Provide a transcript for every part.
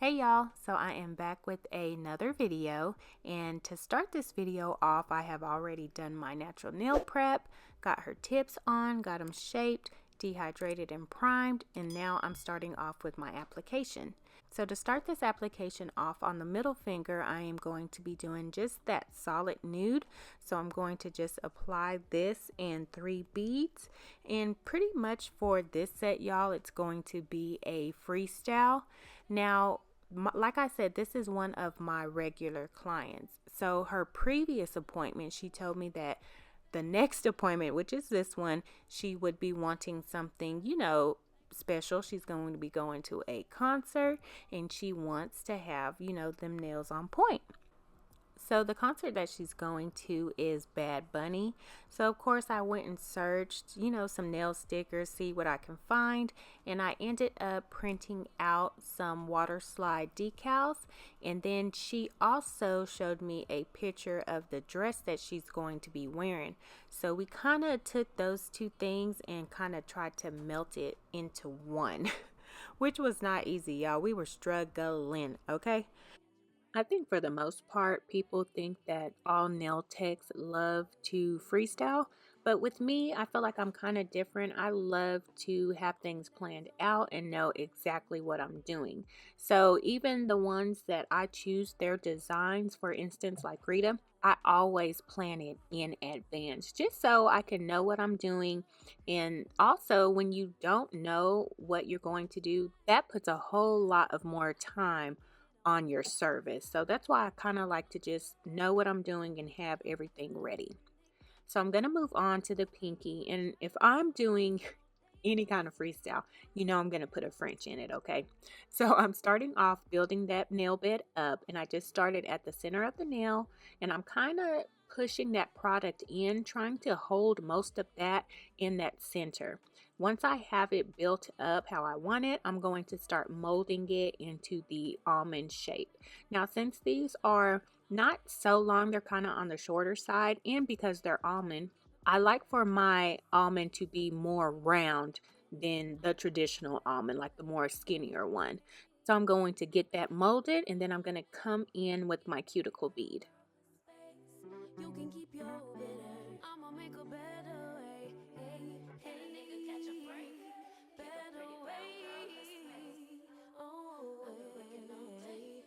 Hey y'all, so I am back with another video, and to start this video off I have already done my natural nail prep, got her tips on, got them shaped, dehydrated and primed, and now I'm starting off with my application. So to start this application off on the middle finger, I am going to be doing just that solid nude. So I'm going to just apply this in 3 beads, and pretty much for this set, y'all, it's going to be a freestyle. Now, like I said, this is one of my regular clients. So her previous appointment, she told me that the next appointment, which is this one, she would be wanting something, special. She's going to be going to a concert and she wants to have, them nails on point. So the concert that she's going to is Bad Bunny. So of course I went and searched, some nail stickers, see what I can find. And I ended up printing out some water slide decals. And then she also showed me a picture of the dress that she's going to be wearing. So we kind of took those two things and kind of tried to melt it into one, which was not easy, y'all. We were struggling, okay? I think for the most part, people think that all nail techs love to freestyle, but with me, I feel like I'm kind of different. I love to have things planned out and know exactly what I'm doing. So even the ones that I choose their designs, for instance, like Rita, I always plan it in advance just so I can know what I'm doing. And also, when you don't know what you're going to do, that puts a whole lot of more time on your service. So that's why I kind of like to just know what I'm doing and have everything ready. So I'm going to move on to the pinky, and if I'm doing any kind of freestyle, I'm going to put a French in it, okay? So I'm starting off building that nail bed up, and I just started at the center of the nail, and I'm kind of pushing that product in, trying to hold most of that in that center. Once I have it built up how I want it, I'm going to start molding it into the almond shape. Now, since these are not so long, they're kind of on the shorter side, and because they're almond, I like for my almond to be more round than the traditional almond, like the more skinnier one. So I'm going to get that molded, and then I'm going to come in with my cuticle bead. You can keep your bitter. I'ma make a better way. Hey, hey, nigga, catch a break. Better way. Oh, hey.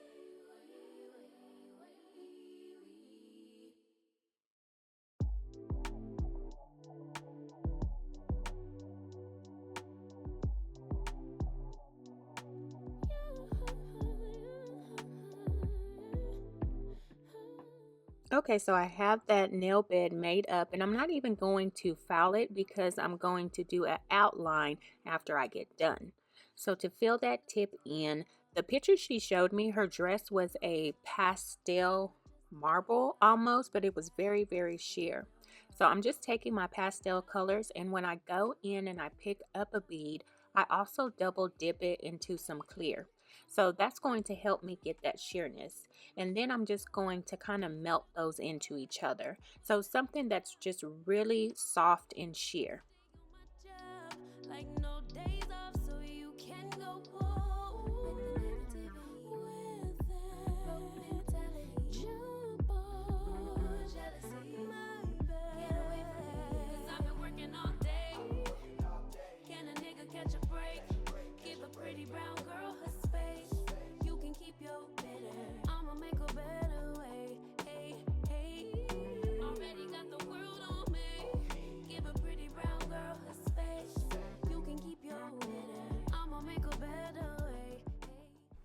Okay, so I have that nail bed made up, and I'm not even going to file it because I'm going to do an outline after I get done. So to fill that tip in, the picture she showed me, her dress was a pastel marble almost, but it was very, very sheer. So I'm just taking my pastel colors, and when I go in and I pick up a bead, I also double dip it into some clear. So that's going to help me get that sheerness. And then I'm just going to kind of melt those into each other. So something that's just really soft and sheer. Like no days off, so you can go jump on jealousy, my bad. Get away from me, 'cause I've been working all day. Can a nigga catch a break? Give a pretty brown girl her space. You can keep your bitter. I'ma make a better way. Hey, hey. Already got the world on me. Give a pretty brown girl her space. You can keep your bitter. I'ma make a better way.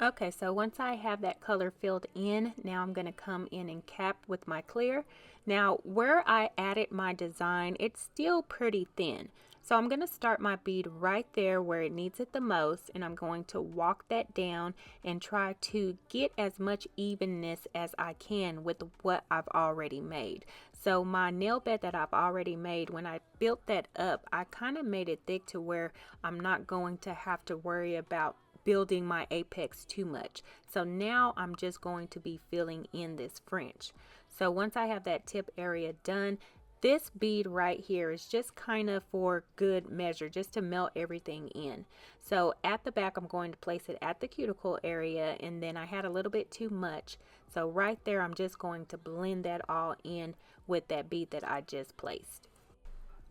Okay, so once I have that color filled in, now I'm going to come in and cap with my clear. Now, where I added my design, it's still pretty thin. So I'm going to start my bead right there where it needs it the most, and I'm going to walk that down and try to get as much evenness as I can with what I've already made. So my nail bed that I've already made, when I built that up, I kind of made it thick to where I'm not going to have to worry about building my apex too much. So now I'm just going to be filling in this French. So once I have that tip area done, this bead right here is just kind of for good measure, just to melt everything in. So at the back, I'm going to place it at the cuticle area, and then I had a little bit too much. So right there, I'm just going to blend that all in with that bead that I just placed.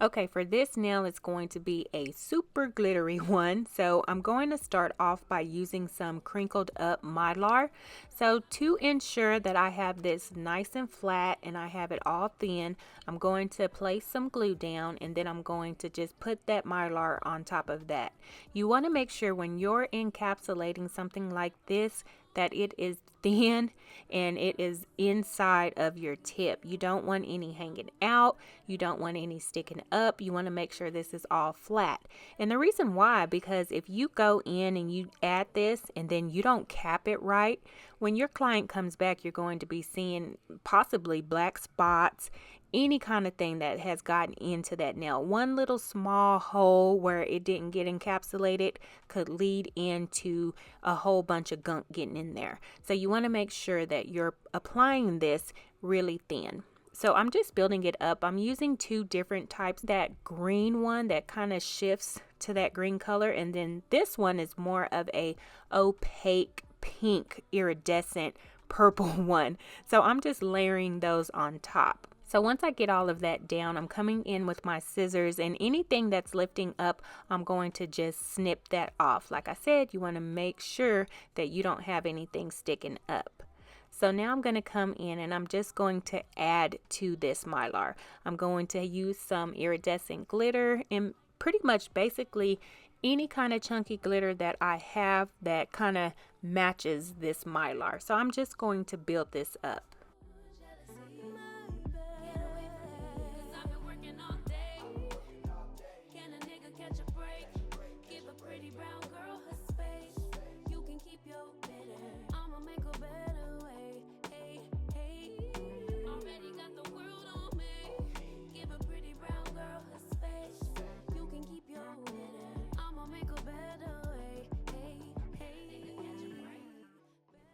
Okay, for this nail, it's going to be a super glittery one. So I'm going to start off by using some crinkled up Mylar. So to ensure that I have this nice and flat and I have it all thin, I'm going to place some glue down, and then I'm going to just put that Mylar on top of that. You want to make sure when you're encapsulating something like this that it is thin and it is inside of your tip. You don't want any hanging out. You don't want any sticking up. You want to make sure this is all flat. And the reason why, because if you go in and you add this and then you don't cap it right, when your client comes back, you're going to be seeing possibly black spots, any kind of thing that has gotten into that nail. One little small hole where it didn't get encapsulated could lead into a whole bunch of gunk getting in there. So you want to make sure that you're applying this really thin. So I'm just building it up. I'm using two different types. That green one that kind of shifts to that green color, and then this one is more of a opaque pink iridescent purple one. So I'm just layering those on top. So once I get all of that down, I'm coming in with my scissors, and anything that's lifting up, I'm going to just snip that off. Like I said, you want to make sure that you don't have anything sticking up. So now I'm going to come in and I'm just going to add to this Mylar. I'm going to use some iridescent glitter, and pretty much basically any kind of chunky glitter that I have that kind of matches this Mylar. So I'm just going to build this up.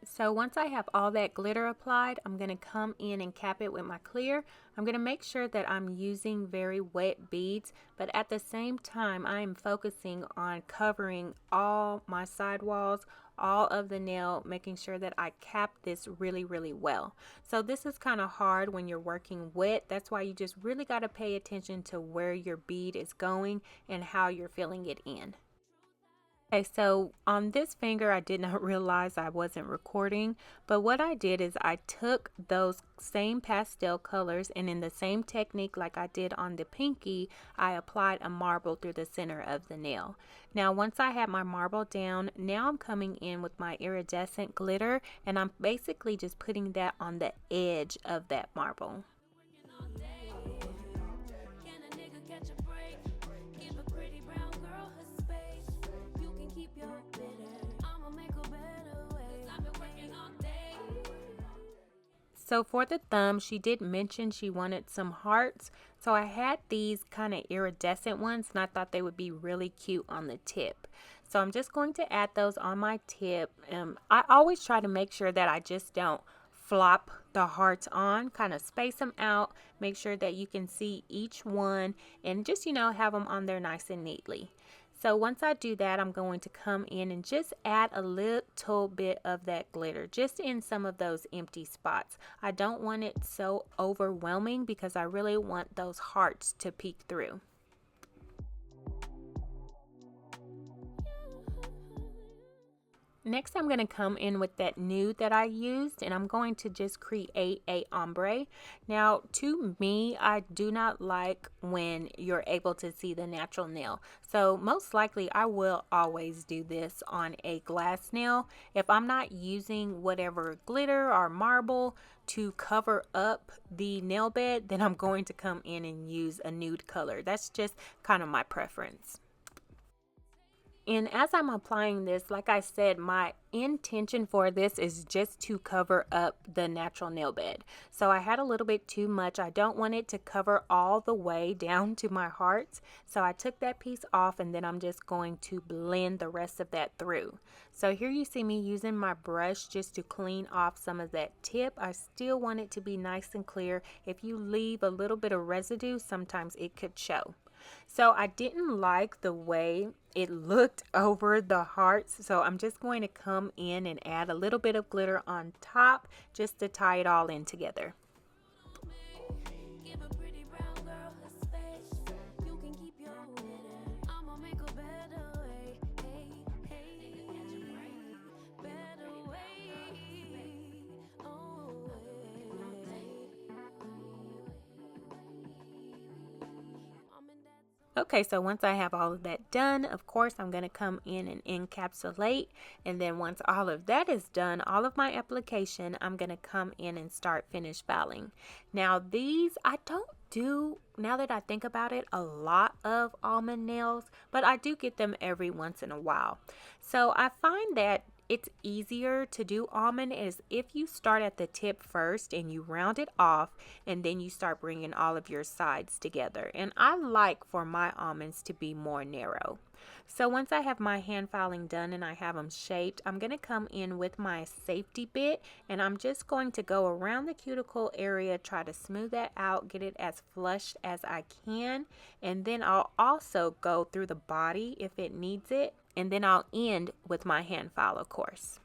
So once I have all that glitter applied, I'm going to come in and cap it with my clear. I'm going to make sure that I'm using very wet beads, but at the same time, I am focusing on covering all my sidewalls, all of the nail, making sure that I cap this really, really well. So this is kind of hard when you're working wet. That's why you just really got to pay attention to where your bead is going and how you're filling it in. Okay, so on this finger, I did not realize I wasn't recording, but what I did is I took those same pastel colors, and in the same technique like I did on the pinky, I applied a marble through the center of the nail. Now, once I had my marble down, now I'm coming in with my iridescent glitter, and I'm basically just putting that on the edge of that marble. So for the thumb, she did mention she wanted some hearts. So I had these kind of iridescent ones, and I thought they would be really cute on the tip. So I'm just going to add those on my tip. I always try to make sure that I just don't flop the hearts on, kind of space them out, make sure that you can see each one, and just, have them on there nice and neatly. So once I do that, I'm going to come in and just add a little bit of that glitter just in some of those empty spots. I don't want it so overwhelming because I really want those hearts to peek through. Next, I'm going to come in with that nude that I used, and I'm going to just create a ombre. Now, to me, I do not like when you're able to see the natural nail. So most likely, I will always do this on a glass nail. If I'm not using whatever glitter or marble to cover up the nail bed, then I'm going to come in and use a nude color. That's just kind of my preference. And as I'm applying this, like I said, my intention for this is just to cover up the natural nail bed. So I had a little bit too much. I don't want it to cover all the way down to my hearts. So I took that piece off, and then I'm just going to blend the rest of that through. So here you see me using my brush just to clean off some of that tip. I still want it to be nice and clear. If you leave a little bit of residue, sometimes it could show. So I didn't like the way it looked over the hearts, so I'm just going to come in and add a little bit of glitter on top just to tie it all in together. Okay, so once I have all of that done, of course, I'm going to come in and encapsulate. And then once all of that is done, all of my application, I'm going to come in and start finish filing. Now these, I don't do, now that I think about it, a lot of almond nails, but I do get them every once in a while. So I find that it's easier to do almond is if you start at the tip first and you round it off, and then you start bringing all of your sides together. And I like for my almonds to be more narrow. So once I have my hand filing done and I have them shaped, I'm going to come in with my safety bit, and I'm just going to go around the cuticle area, try to smooth that out, get it as flush as I can, and then I'll also go through the body if it needs it, and then I'll end with my hand file, of course.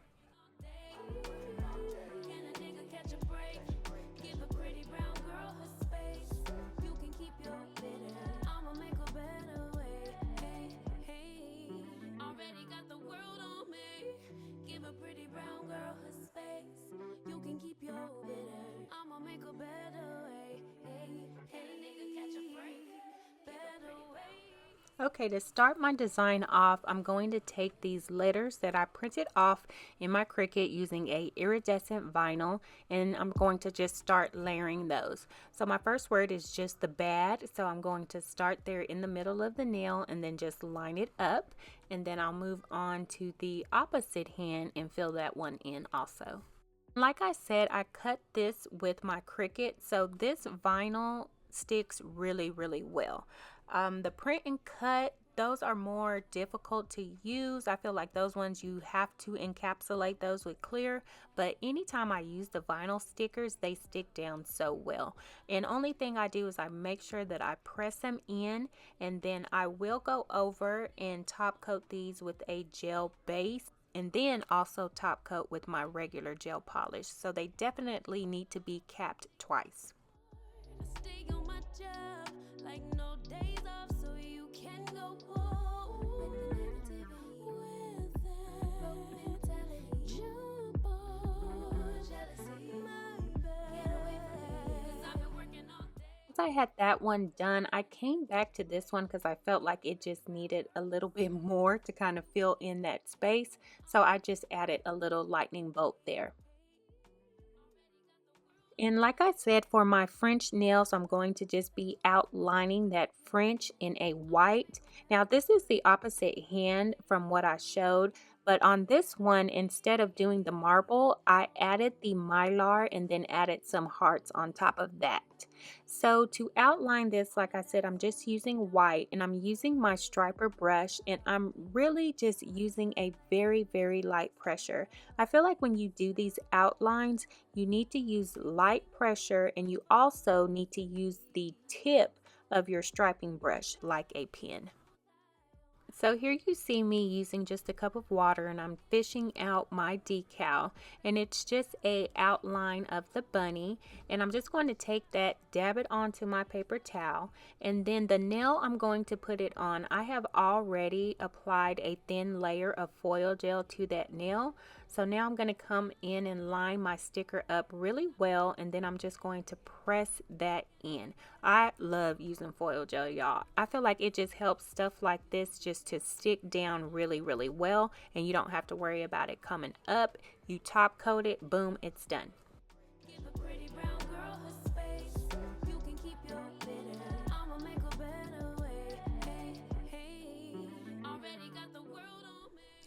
Okay, to start my design off, I'm going to take these letters that I printed off in my Cricut using a iridescent vinyl, and I'm going to just start layering those. So my first word is just the bad, so I'm going to start there in the middle of the nail and then just line it up, and then I'll move on to the opposite hand and fill that one in also. Like I said, I cut this with my Cricut, so this vinyl sticks really well. The print and cut, those are more difficult to use. I feel like those ones you have to encapsulate those with clear, but anytime I use the vinyl stickers, they stick down so well. And only thing I do is I make sure that I press them in, and then I will go over and top coat these with a gel base, and then also top coat with my regular gel polish. So they definitely need to be capped twice. Once I had that one done, I came back to this one because I felt like it just needed a little bit more to kind of fill in that space. So I just added a little lightning bolt there. And like I said, for my French nails, I'm going to just be outlining that French in a white. Now this is the opposite hand from what I showed, but on this one, instead of doing the marble, I added the mylar and then added some hearts on top of that. So to outline this, like I said, I'm just using white, and I'm using my striper brush, and I'm really just using a very light pressure. I feel like when you do these outlines, you need to use light pressure, and you also need to use the tip of your striping brush like a pen. So here you see me using just a cup of water, and I'm fishing out my decal, and it's just a outline of the bunny, and I'm just going to take that, dab it onto my paper towel, and then the nail I'm going to put it on, I have already applied a thin layer of foil gel to that nail. So now I'm going to come in and line my sticker up really well, and then I'm just going to press that in. I love using foil gel, y'all. I feel like it just helps stuff like this just to stick down really well, and you don't have to worry about it coming up. You top coat it, boom, it's done. Already got the world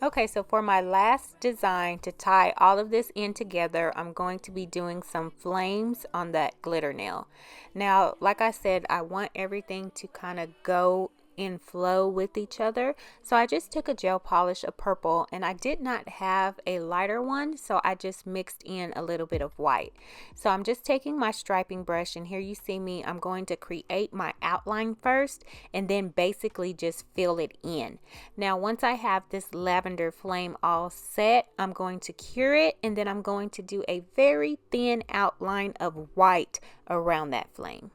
Okay, so for my last design to tie all of this in together, I'm going to be doing some flames on that glitter nail. Now, like I said, I want everything to kind of go in flow with each other. So I just took a gel polish of purple, and I did not have a lighter one, so I just mixed in a little bit of white. So I'm just taking my striping brush, and here you see me, I'm going to create my outline first and then basically just fill it in. Now once I have this lavender flame all set, I'm going to cure it, and then I'm going to do a very thin outline of white around that flame.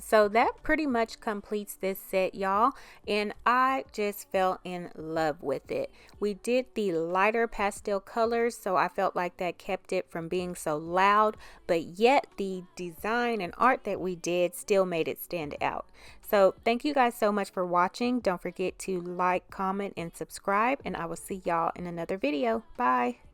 So that pretty much completes this set, y'all, and I just fell in love with it. We did the lighter pastel colors, so I felt like that kept it from being so loud, but yet the design and art that we did still made it stand out. So thank you guys so much for watching. Don't forget to like, comment, and subscribe, and I will see y'all in another video. Bye.